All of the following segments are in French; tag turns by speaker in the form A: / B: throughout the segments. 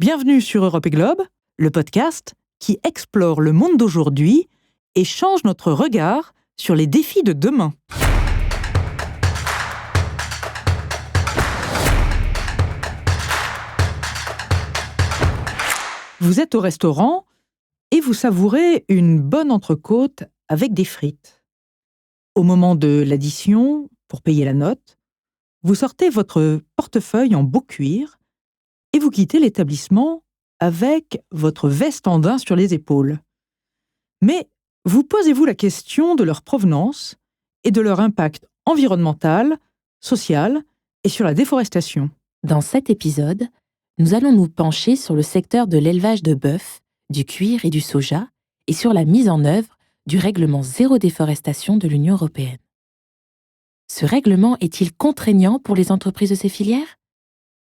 A: Bienvenue sur Europe et Globe, le podcast qui explore le monde d'aujourd'hui et change notre regard sur les défis de demain. Vous êtes au restaurant et vous savourez une bonne entrecôte avec des frites. Au moment de l'addition, pour payer la note, vous sortez votre portefeuille en beau cuir et vous quittez l'établissement avec votre veste en daim sur les épaules. Mais vous posez-vous la question de leur provenance et de leur impact environnemental, social et sur la déforestation?
B: Dans cet épisode, nous allons nous pencher sur le secteur de l'élevage de bœuf, du cuir et du soja et sur la mise en œuvre du règlement zéro déforestation de l'Union européenne. Ce règlement est-il contraignant pour les entreprises de ces filières?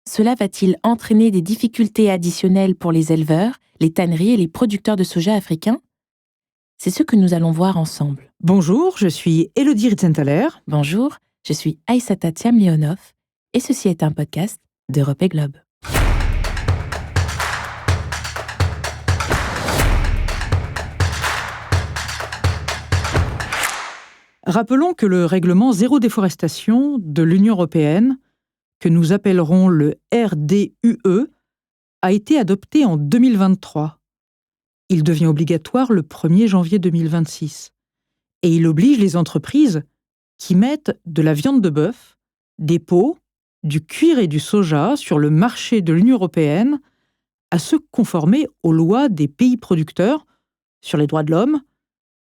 B: Cela va-t-il entraîner des difficultés additionnelles pour les éleveurs, les tanneries et les producteurs de soja africains? C'est ce que nous allons voir ensemble.
A: Bonjour, je suis Élodie Ritzenthaler.
B: Bonjour, je suis Aïssata Thiam-Leonov et ceci est un podcast d'Europe et Globe.
A: Rappelons que le règlement zéro déforestation de l'Union européenne, que nous appellerons le RDUE, a été adopté en 2023. Il devient obligatoire le 1er janvier 2026 et il oblige les entreprises qui mettent de la viande de bœuf, des peaux, du cuir et du soja sur le marché de l'Union européenne à se conformer aux lois des pays producteurs sur les droits de l'homme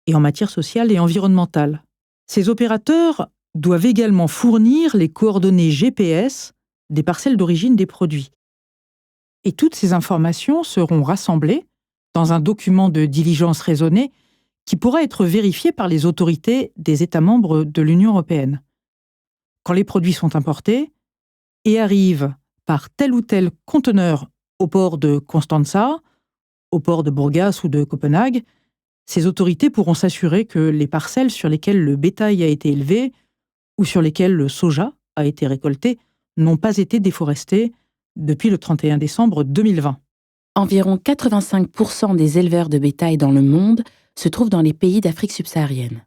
A: et en matière sociale et environnementale. Ces opérateurs doivent également fournir les coordonnées GPS des parcelles d'origine des produits. Et toutes ces informations seront rassemblées dans un document de diligence raisonnée qui pourra être vérifié par les autorités des États membres de l'Union européenne. Quand les produits sont importés et arrivent par tel ou tel conteneur au port de Constanța, au port de Burgas ou de Copenhague, ces autorités pourront s'assurer que les parcelles sur lesquelles le bétail a été élevé ou sur lesquelles le soja a été récolté n'ont pas été déforestées depuis le 31 décembre 2020.
B: Environ 85% des éleveurs de bétail dans le monde se trouvent dans les pays d'Afrique subsaharienne.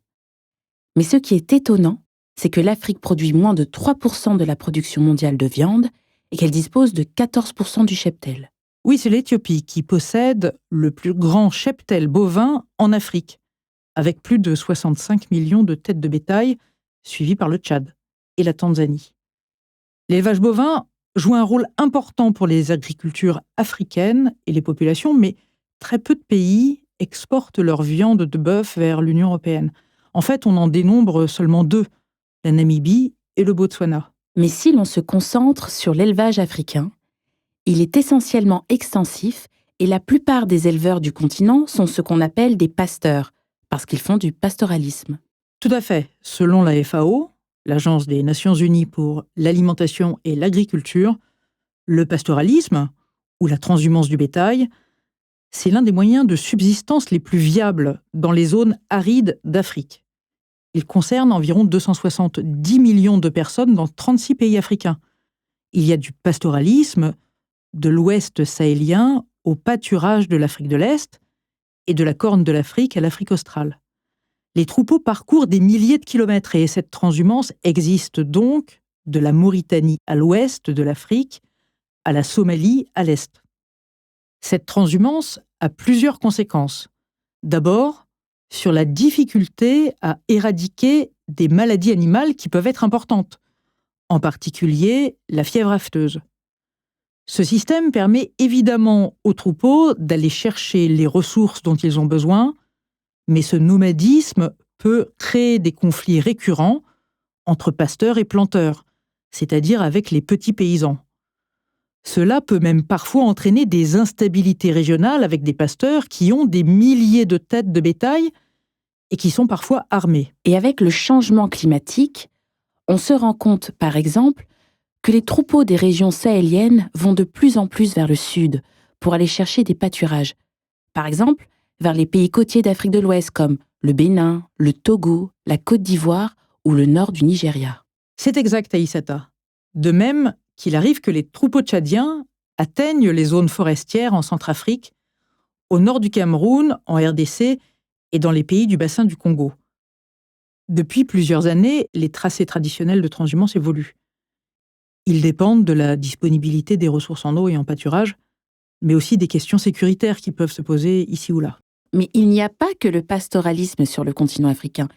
B: Mais ce qui est étonnant, c'est que l'Afrique produit moins de 3% de la production mondiale de viande et qu'elle dispose de 14% du cheptel.
A: Oui, c'est l'Éthiopie qui possède le plus grand cheptel bovin en Afrique, avec plus de 65 millions de têtes de bétail, suivi par le Tchad et la Tanzanie. L'élevage bovin joue un rôle important pour les agricultures africaines et les populations, mais très peu de pays exportent leur viande de bœuf vers l'Union européenne. En fait, on en dénombre seulement 2, la Namibie et le Botswana.
B: Mais si l'on se concentre sur l'élevage africain, il est essentiellement extensif et la plupart des éleveurs du continent sont ce qu'on appelle des pasteurs, parce qu'ils font du pastoralisme.
A: Tout à fait. Selon la FAO, l'Agence des Nations Unies pour l'alimentation et l'agriculture, le pastoralisme, ou la transhumance du bétail, c'est l'un des moyens de subsistance les plus viables dans les zones arides d'Afrique. Il concerne environ 270 millions de personnes dans 36 pays africains. Il y a du pastoralisme de l'ouest sahélien au pâturage de l'Afrique de l'Est et de la Corne de l'Afrique à l'Afrique australe. Les troupeaux parcourent des milliers de kilomètres et cette transhumance existe donc de la Mauritanie à l'ouest de l'Afrique à la Somalie à l'est. Cette transhumance a plusieurs conséquences. D'abord, sur la difficulté à éradiquer des maladies animales qui peuvent être importantes, en particulier la fièvre afteuse. Ce système permet évidemment aux troupeaux d'aller chercher les ressources dont ils ont besoin, mais ce nomadisme peut créer des conflits récurrents entre pasteurs et planteurs, c'est-à-dire avec les petits paysans. Cela peut même parfois entraîner des instabilités régionales avec des pasteurs qui ont des milliers de têtes de bétail et qui sont parfois armés.
B: Et avec le changement climatique, on se rend compte, par exemple, que les troupeaux des régions sahéliennes vont de plus en plus vers le sud pour aller chercher des pâturages. Par exemple, vers les pays côtiers d'Afrique de l'Ouest comme le Bénin, le Togo, la Côte d'Ivoire ou le nord du Nigeria.
A: C'est exact, Aïssata. De même qu'il arrive que les troupeaux tchadiens atteignent les zones forestières en Centrafrique, au nord du Cameroun, en RDC et dans les pays du bassin du Congo. Depuis plusieurs années, les tracés traditionnels de transhumance évoluent. Ils dépendent de la disponibilité des ressources en eau et en pâturage, mais aussi des questions sécuritaires qui peuvent se poser ici ou là.
B: Mais il n'y a pas que le pastoralisme sur le continent africain.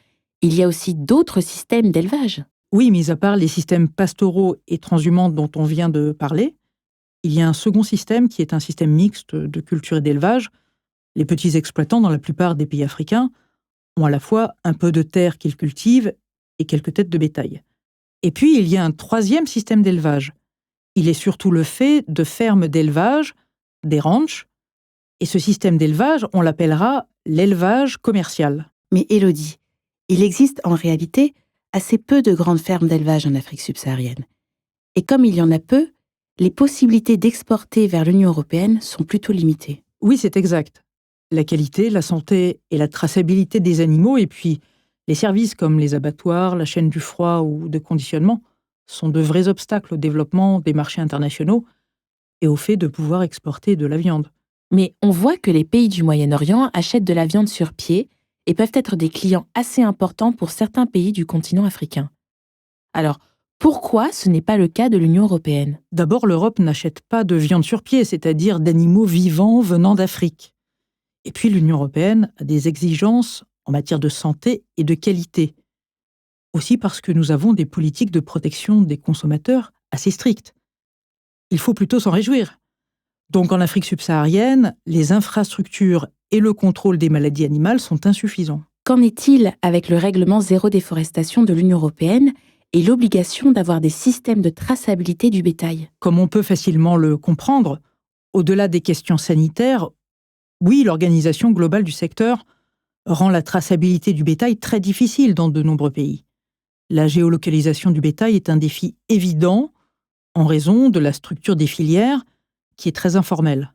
B: Il y a aussi d'autres systèmes d'élevage.
A: Oui, mis à part les systèmes pastoraux et transhumants dont on vient de parler, il y a un second système qui est un système mixte de culture et d'élevage. Les petits exploitants dans la plupart des pays africains ont à la fois un peu de terre qu'ils cultivent et quelques têtes de bétail. Et puis, il y a un troisième système d'élevage. Il est surtout le fait de fermes d'élevage, des ranchs, et ce système d'élevage, on l'appellera l'élevage commercial.
B: Mais Élodie, il existe en réalité assez peu de grandes fermes d'élevage en Afrique subsaharienne. Et comme il y en a peu, les possibilités d'exporter vers l'Union européenne sont plutôt limitées.
A: Oui, c'est exact. La qualité, la santé et la traçabilité des animaux, et puis les services comme les abattoirs, la chaîne du froid ou de conditionnement, sont de vrais obstacles au développement des marchés internationaux et au fait de pouvoir exporter de la viande.
B: Mais on voit que les pays du Moyen-Orient achètent de la viande sur pied et peuvent être des clients assez importants pour certains pays du continent africain. Alors, pourquoi ce n'est pas le cas de l'Union européenne ?
A: D'abord, l'Europe n'achète pas de viande sur pied, c'est-à-dire d'animaux vivants venant d'Afrique. Et puis l'Union européenne a des exigences en matière de santé et de qualité. Aussi parce que nous avons des politiques de protection des consommateurs assez strictes. Il faut plutôt s'en réjouir. Donc en Afrique subsaharienne, les infrastructures et le contrôle des maladies animales sont insuffisants.
B: Qu'en est-il avec le règlement zéro déforestation de l'Union européenne et l'obligation d'avoir des systèmes de traçabilité du bétail ?
A: Comme on peut facilement le comprendre, au-delà des questions sanitaires, oui, l'organisation globale du secteur rend la traçabilité du bétail très difficile dans de nombreux pays. La géolocalisation du bétail est un défi évident en raison de la structure des filières qui est très informelle.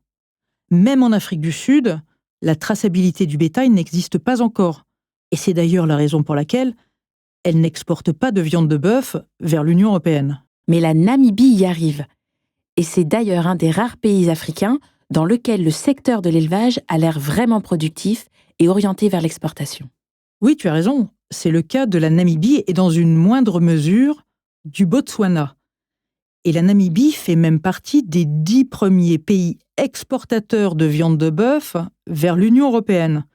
A: Même en Afrique du Sud, la traçabilité du bétail n'existe pas encore. Et c'est d'ailleurs la raison pour laquelle elle n'exporte pas de viande de bœuf vers l'Union européenne.
B: Mais la Namibie y arrive. Et c'est d'ailleurs un des rares pays africains dans lequel le secteur de l'élevage a l'air vraiment productif et orienté vers l'exportation.
A: Oui, tu as raison. C'est le cas de la Namibie et dans une moindre mesure du Botswana. Et la Namibie fait même partie des 10 premiers pays exportateurs de viande de bœuf vers l'Union européenne.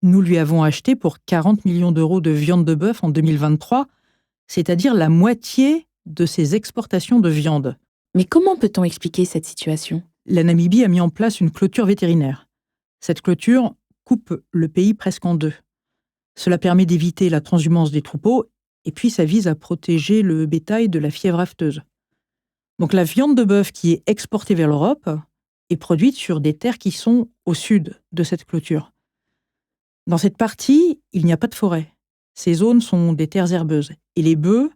A: Nous lui avons acheté pour 40 millions d'euros de viande de bœuf en 2023, c'est-à-dire la moitié de ses exportations de viande.
B: Mais comment peut-on expliquer cette situation ?
A: La Namibie a mis en place une clôture vétérinaire. Cette clôture coupe le pays presque en deux. Cela permet d'éviter la transhumance des troupeaux et puis ça vise à protéger le bétail de la fièvre afteuse. Donc la viande de bœuf qui est exportée vers l'Europe est produite sur des terres qui sont au sud de cette clôture. Dans cette partie, il n'y a pas de forêt. Ces zones sont des terres herbeuses. Et les bœufs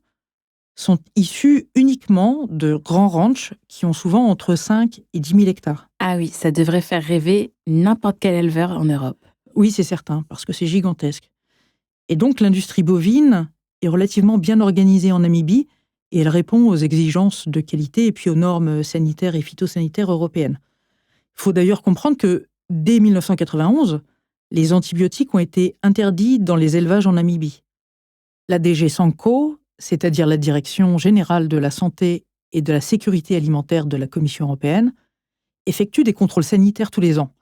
A: sont issus uniquement de grands ranchs qui ont souvent entre 5 et 10 000 hectares.
B: Ah oui, ça devrait faire rêver n'importe quel éleveur en Europe.
A: Oui, c'est certain, parce que c'est gigantesque. Et donc l'industrie bovine est relativement bien organisée en Namibie et elle répond aux exigences de qualité et puis aux normes sanitaires et phytosanitaires européennes. Il faut d'ailleurs comprendre que dès 1991, les antibiotiques ont été interdits dans les élevages en Namibie. La DG Sanko, c'est-à-dire la Direction générale de la santé et de la sécurité alimentaire de la Commission européenne, effectue des contrôles sanitaires tous les ans.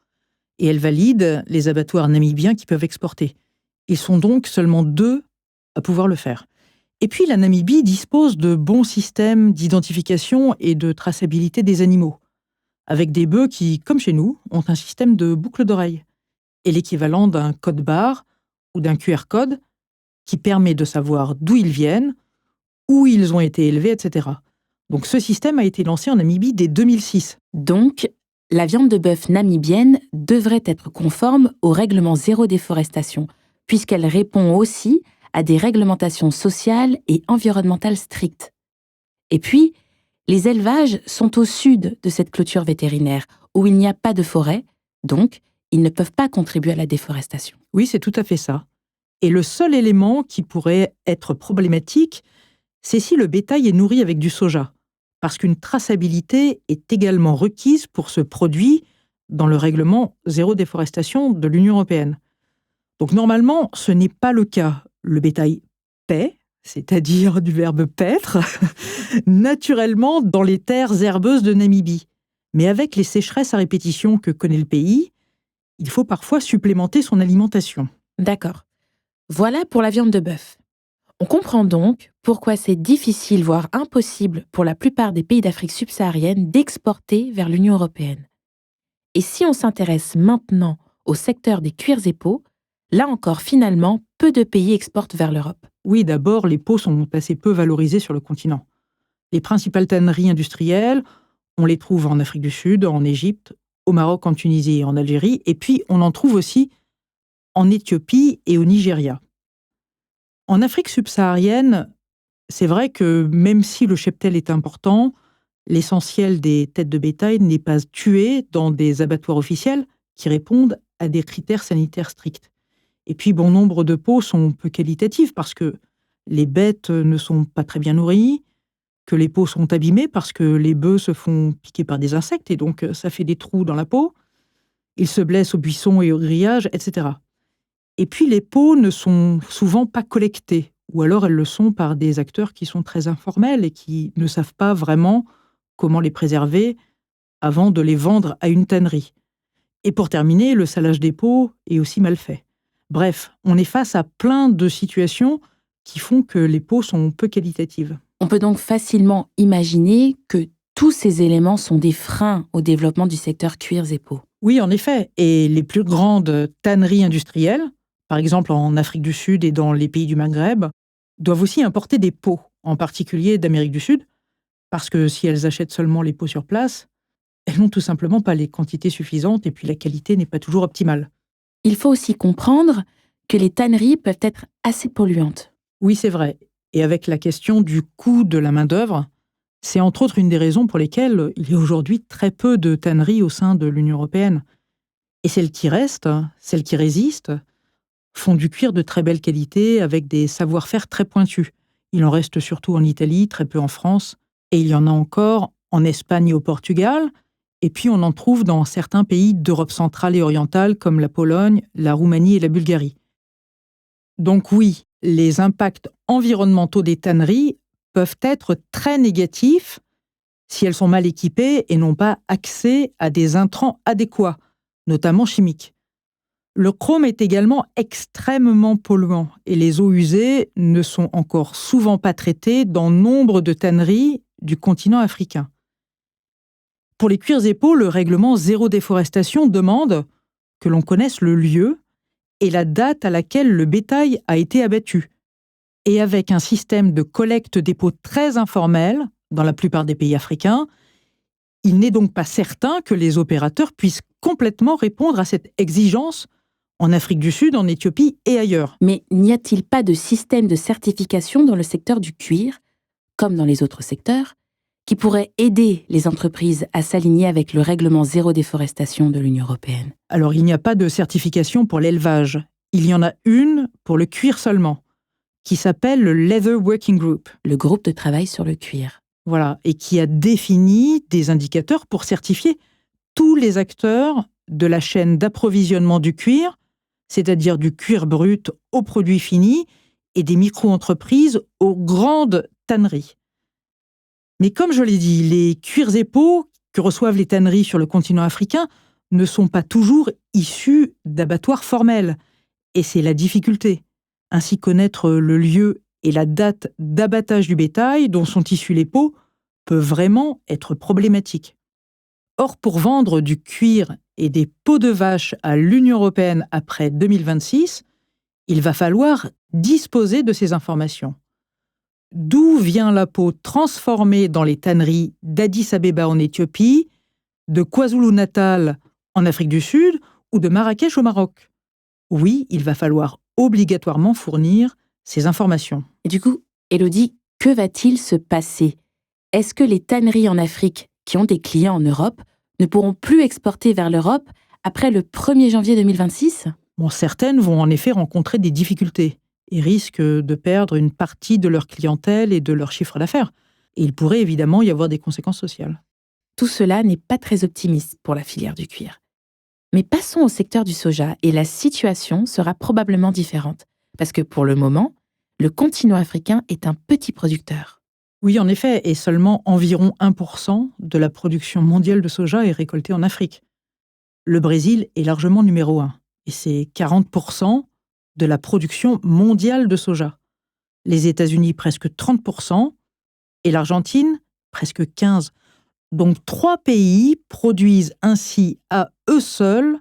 A: Et elle valide les abattoirs namibiens qui peuvent exporter. Ils sont donc seulement 2 à pouvoir le faire. Et puis la Namibie dispose de bons systèmes d'identification et de traçabilité des animaux, avec des bœufs qui, comme chez nous, ont un système de boucle d'oreille et l'équivalent d'un code-barre ou d'un QR code qui permet de savoir d'où ils viennent, où ils ont été élevés, etc. Donc ce système a été lancé en Namibie dès 2006.
B: Donc, la viande de bœuf namibienne devrait être conforme au règlement zéro déforestation, puisqu'elle répond aussi à des réglementations sociales et environnementales strictes. Et puis, les élevages sont au sud de cette clôture vétérinaire, où il n'y a pas de forêt, donc ils ne peuvent pas contribuer à la déforestation.
A: Oui, c'est tout à fait ça. Et le seul élément qui pourrait être problématique, c'est si le bétail est nourri avec du soja. parce qu'une traçabilité est également requise pour ce produit dans le règlement zéro déforestation de l'Union européenne. Donc normalement, ce n'est pas le cas. Le bétail paît, c'est-à-dire du verbe paître, naturellement dans les terres herbeuses de Namibie. Mais avec les sécheresses à répétition que connaît le pays, il faut parfois supplémenter son alimentation.
B: D'accord. Voilà pour la viande de bœuf. On comprend donc pourquoi c'est difficile, voire impossible pour la plupart des pays d'Afrique subsaharienne d'exporter vers l'Union européenne. Et si on s'intéresse maintenant au secteur des cuirs et peaux, là encore finalement, peu de pays exportent vers l'Europe.
A: Oui, d'abord, les peaux sont assez peu valorisées sur le continent. Les principales tanneries industrielles, on les trouve en Afrique du Sud, en Égypte, au Maroc, en Tunisie et en Algérie, et puis on en trouve aussi en Éthiopie et au Nigeria. En Afrique subsaharienne, c'est vrai que même si le cheptel est important, l'essentiel des têtes de bétail n'est pas tué dans des abattoirs officiels qui répondent à des critères sanitaires stricts. Et puis bon nombre de peaux sont peu qualitatives parce que les bêtes ne sont pas très bien nourries, que les peaux sont abîmées parce que les bœufs se font piquer par des insectes et donc ça fait des trous dans la peau. Ils se blessent au buisson et au grillage, etc. Et puis les peaux ne sont souvent pas collectées, ou alors elles le sont par des acteurs qui sont très informels et qui ne savent pas vraiment comment les préserver avant de les vendre à une tannerie. Et pour terminer, le salage des peaux est aussi mal fait. Bref, on est face à plein de situations qui font que les peaux sont peu qualitatives.
B: On peut donc facilement imaginer que tous ces éléments sont des freins au développement du secteur cuirs et peaux.
A: Oui, en effet. Et les plus grandes tanneries industrielles, par exemple en Afrique du Sud et dans les pays du Maghreb, doivent aussi importer des peaux, en particulier d'Amérique du Sud, parce que si elles achètent seulement les peaux sur place, elles n'ont tout simplement pas les quantités suffisantes et puis la qualité n'est pas toujours optimale.
B: Il faut aussi comprendre que les tanneries peuvent être assez polluantes.
A: Oui, c'est vrai. Et avec la question du coût de la main-d'œuvre, c'est entre autres une des raisons pour lesquelles il y a aujourd'hui très peu de tanneries au sein de l'Union européenne. Et celles qui restent, celles qui résistent, font du cuir de très belle qualité avec des savoir-faire très pointus. Il en reste surtout en Italie, très peu en France, et il y en a encore en Espagne et au Portugal, et puis on en trouve dans certains pays d'Europe centrale et orientale comme la Pologne, la Roumanie et la Bulgarie. Donc oui, les impacts environnementaux des tanneries peuvent être très négatifs si elles sont mal équipées et n'ont pas accès à des intrants adéquats, notamment chimiques. Le chrome est également extrêmement polluant et les eaux usées ne sont encore souvent pas traitées dans nombre de tanneries du continent africain. Pour les cuirs et peaux, le règlement zéro déforestation demande que l'on connaisse le lieu et la date à laquelle le bétail a été abattu. Et avec un système de collecte des peaux très informel dans la plupart des pays africains, il n'est donc pas certain que les opérateurs puissent complètement répondre à cette exigence en Afrique du Sud, en Éthiopie et ailleurs.
B: Mais n'y a-t-il pas de système de certification dans le secteur du cuir, comme dans les autres secteurs, qui pourrait aider les entreprises à s'aligner avec le règlement zéro déforestation de l'Union européenne?
A: Alors, il n'y a pas de certification pour l'élevage. Il y en a une pour le cuir seulement, qui s'appelle le Leather Working Group.
B: Le groupe de travail sur le cuir.
A: Voilà, et qui a défini des indicateurs pour certifier tous les acteurs de la chaîne d'approvisionnement du cuir, c'est-à-dire du cuir brut aux produits finis, et des micro-entreprises aux grandes tanneries. Mais comme je l'ai dit, les cuirs et peaux que reçoivent les tanneries sur le continent africain ne sont pas toujours issus d'abattoirs formels. Et c'est la difficulté. Ainsi, connaître le lieu et la date d'abattage du bétail dont sont issues les peaux peut vraiment être problématique. Or, pour vendre du cuir et des peaux de vache à l'Union européenne après 2026, il va falloir disposer de ces informations. D'où vient la peau transformée dans les tanneries d'Addis Abeba en Éthiopie, de KwaZulu-Natal en Afrique du Sud ou de Marrakech au Maroc? Oui, il va falloir obligatoirement fournir ces informations.
B: Et du coup, Élodie, que va-t-il se passer? Est-ce que les tanneries en Afrique qui ont des clients en Europe ne pourront plus exporter vers l'Europe après le 1er janvier 2026?
A: Bon, certaines vont en effet rencontrer des difficultés et risquent de perdre une partie de leur clientèle et de leur chiffre d'affaires. Et il pourrait évidemment y avoir des conséquences sociales.
B: Tout cela n'est pas très optimiste pour la filière du cuir. Mais passons au secteur du soja et la situation sera probablement différente, parce que pour le moment, le continent africain est un petit producteur.
A: Oui, en effet, et seulement environ 1% de la production mondiale de soja est récoltée en Afrique. Le Brésil est largement numéro 1, et c'est 40% de la production mondiale de soja. Les États-Unis, presque 30%, et l'Argentine, presque 15%. Donc 3 pays produisent ainsi à eux seuls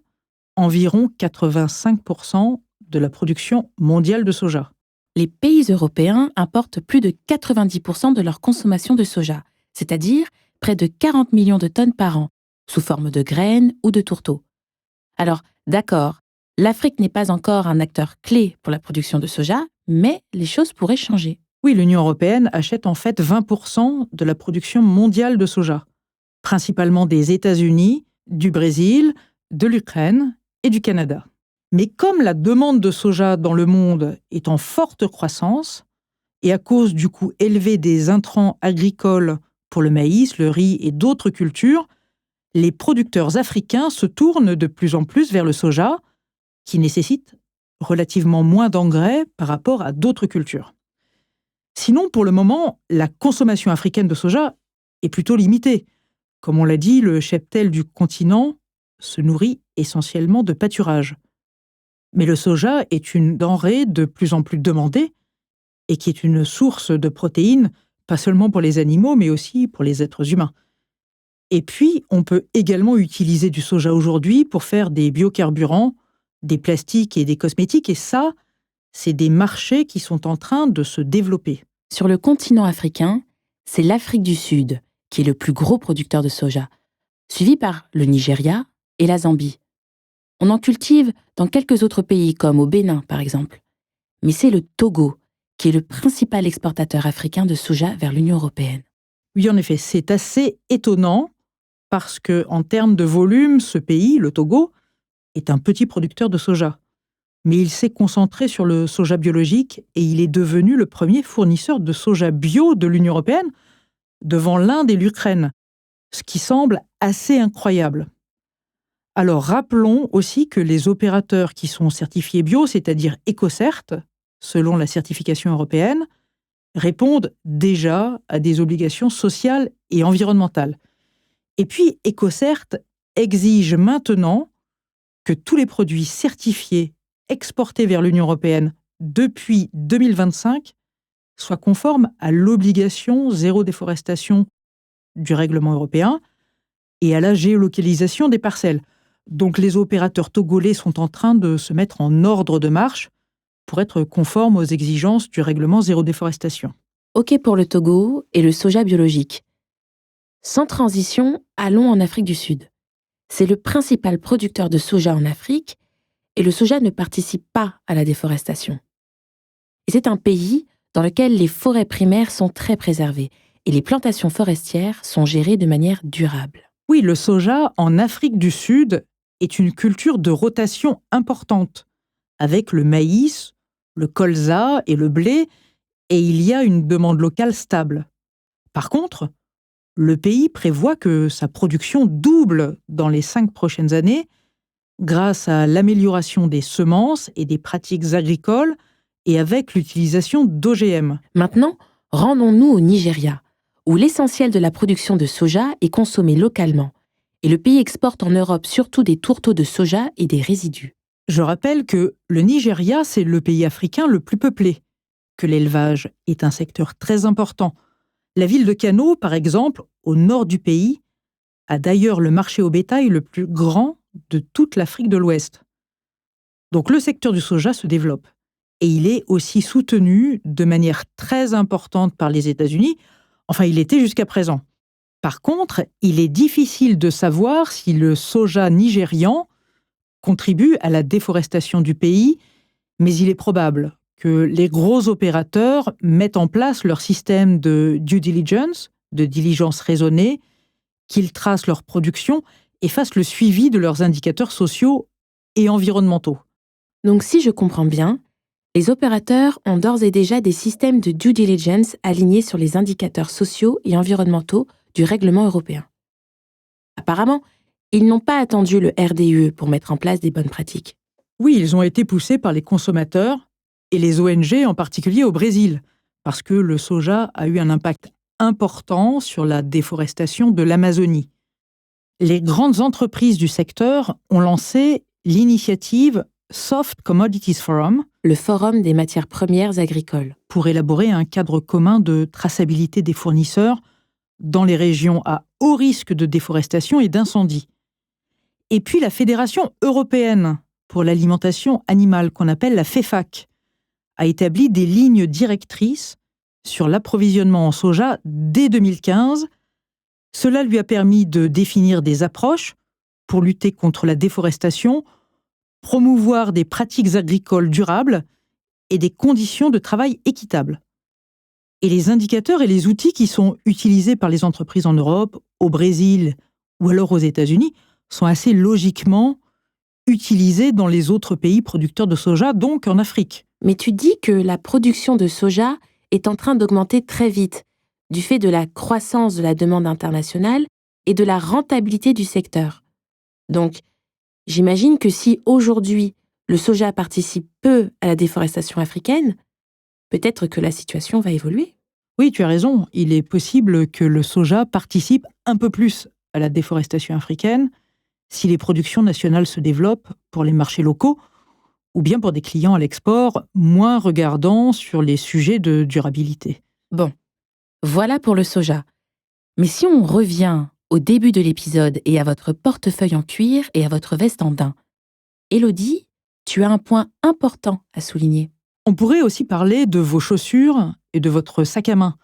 A: environ 85% de la production mondiale de soja.
B: Les pays européens importent plus de 90% de leur consommation de soja, c'est-à-dire près de 40 millions de tonnes par an, sous forme de graines ou de tourteaux. Alors, d'accord, l'Afrique n'est pas encore un acteur clé pour la production de soja, mais les choses pourraient changer.
A: Oui, l'Union européenne achète en fait 20% de la production mondiale de soja, principalement des États-Unis, du Brésil, de l'Ukraine et du Canada. Mais comme la demande de soja dans le monde est en forte croissance, et à cause du coût élevé des intrants agricoles pour le maïs, le riz et d'autres cultures, les producteurs africains se tournent de plus en plus vers le soja, qui nécessite relativement moins d'engrais par rapport à d'autres cultures. Sinon, pour le moment, la consommation africaine de soja est plutôt limitée. Comme on l'a dit, le cheptel du continent se nourrit essentiellement de pâturage. Mais le soja est une denrée de plus en plus demandée et qui est une source de protéines, pas seulement pour les animaux, mais aussi pour les êtres humains. Et puis, on peut également utiliser du soja aujourd'hui pour faire des biocarburants, des plastiques et des cosmétiques, et ça, c'est des marchés qui sont en train de se développer.
B: Sur le continent africain, c'est l'Afrique du Sud qui est le plus gros producteur de soja, suivi par le Nigeria et la Zambie. On en cultive dans quelques autres pays, comme au Bénin par exemple. Mais c'est le Togo qui est le principal exportateur africain de soja vers l'Union européenne.
A: Oui, en effet, c'est assez étonnant parce que, en termes de volume, ce pays, le Togo, est un petit producteur de soja. Mais il s'est concentré sur le soja biologique et il est devenu le premier fournisseur de soja bio de l'Union européenne, devant l'Inde et l'Ukraine, ce qui semble assez incroyable. Alors rappelons aussi que les opérateurs qui sont certifiés bio, c'est-à-dire EcoCert, selon la certification européenne, répondent déjà à des obligations sociales et environnementales. Et puis EcoCert exige maintenant que tous les produits certifiés exportés vers l'Union européenne depuis 2025 soient conformes à l'obligation zéro déforestation du règlement européen et à la géolocalisation des parcelles. Donc les opérateurs togolais sont en train de se mettre en ordre de marche pour être conformes aux exigences du règlement zéro déforestation.
B: OK pour le Togo et le soja biologique. Sans transition, allons en Afrique du Sud. C'est le principal producteur de soja en Afrique et le soja ne participe pas à la déforestation. Et c'est un pays dans lequel les forêts primaires sont très préservées et les plantations forestières sont gérées de manière durable.
A: Oui, le soja en Afrique du Sud est une culture de rotation importante, avec le maïs, le colza et le blé, et il y a une demande locale stable. Par contre, le pays prévoit que sa production double dans les 5 prochaines années grâce à l'amélioration des semences et des pratiques agricoles et avec l'utilisation d'OGM.
B: Maintenant, rendons-nous au Nigeria, où l'essentiel de la production de soja est consommé localement, et le pays exporte en Europe surtout des tourteaux de soja et des résidus.
A: Je rappelle que le Nigeria, c'est le pays africain le plus peuplé, que l'élevage est un secteur très important. La ville de Kano, par exemple, au nord du pays, a d'ailleurs le marché au bétail le plus grand de toute l'Afrique de l'Ouest. Donc le secteur du soja se développe. Et il est aussi soutenu de manière très importante par les États-Unis. Enfin, il l'était jusqu'à présent. Par contre, il est difficile de savoir si le soja nigérian contribue à la déforestation du pays, mais il est probable que les gros opérateurs mettent en place leur système de due diligence, de diligence raisonnée, qu'ils tracent leur production et fassent le suivi de leurs indicateurs sociaux et environnementaux.
B: Donc si je comprends bien, Les opérateurs ont d'ores et déjà des systèmes de due diligence alignés sur les indicateurs sociaux et environnementaux du règlement européen. Apparemment, ils n'ont pas attendu le RDUE pour mettre en place des bonnes pratiques.
A: Oui, ils ont été poussés par les consommateurs et les ONG, en particulier au Brésil, parce que le soja a eu un impact important sur la déforestation de l'Amazonie. Les grandes entreprises du secteur ont lancé l'initiative Soft Commodities Forum,
B: Le Forum des matières premières agricoles.
A: pour élaborer un cadre commun de traçabilité des fournisseurs dans les régions à haut risque de déforestation et d'incendie. Et puis la Fédération européenne pour l'alimentation animale, qu'on appelle la FEFAC, a établi des lignes directrices sur l'approvisionnement en soja dès 2015. Cela lui a permis de définir des approches pour lutter contre la déforestation, promouvoir des pratiques agricoles durables et des conditions de travail équitables. Et les indicateurs et les outils qui sont utilisés par les entreprises en Europe, au Brésil ou alors aux États-Unis sont assez logiquement utilisés dans les autres pays producteurs de soja, donc en Afrique.
B: Mais tu dis que la production de soja est en train d'augmenter très vite, du fait de la croissance de la demande internationale et de la rentabilité du secteur. Donc, j'imagine que si aujourd'hui le soja participe peu à la déforestation africaine, peut-être que la situation va évoluer.
A: Oui, tu as raison, il est possible que le soja participe un peu plus à la déforestation africaine si les productions nationales se développent pour les marchés locaux ou bien pour des clients à l'export moins regardants sur les sujets de durabilité.
B: Bon, voilà pour le soja. Mais si on revient au début de l'épisode et à votre portefeuille en cuir et à votre veste en daim, Élodie, tu as un point important à souligner.
A: On pourrait aussi parler de vos chaussures et de votre sac à main.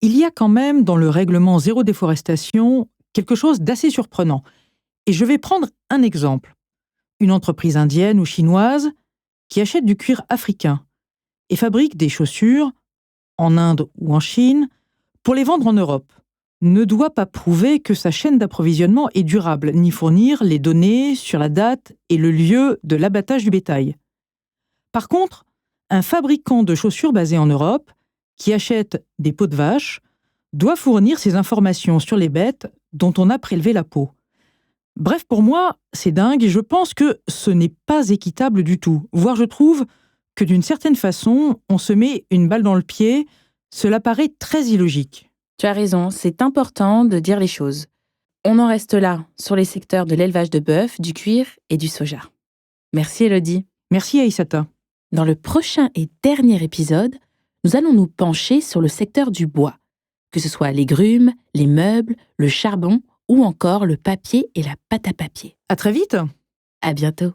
A: Il y a quand même dans le règlement zéro déforestation quelque chose d'assez surprenant. Et je vais prendre un exemple. Une entreprise indienne ou chinoise qui achète du cuir africain et fabrique des chaussures en Inde ou en Chine pour les vendre en Europe ne doit pas prouver que sa chaîne d'approvisionnement est durable, ni fournir les données sur la date et le lieu de l'abattage du bétail. Par contre, un fabricant de chaussures basé en Europe qui achète des peaux de vache doit fournir ces informations sur les bêtes dont on a prélevé la peau. Bref, pour moi, c'est dingue et je pense que ce n'est pas équitable du tout. Voire je trouve que d'une certaine façon, on se met une balle dans le pied. Cela paraît très illogique.
B: Tu as raison, c'est important de dire les choses. On en reste là, sur les secteurs de l'élevage de bœuf, du cuir et du soja. Merci Élodie.
A: Merci Aïssata.
B: Dans le prochain et dernier épisode, nous allons nous pencher sur le secteur du bois, que ce soit les grumes, les meubles, le charbon ou encore le papier et la pâte à papier.
A: À très vite.
B: À bientôt.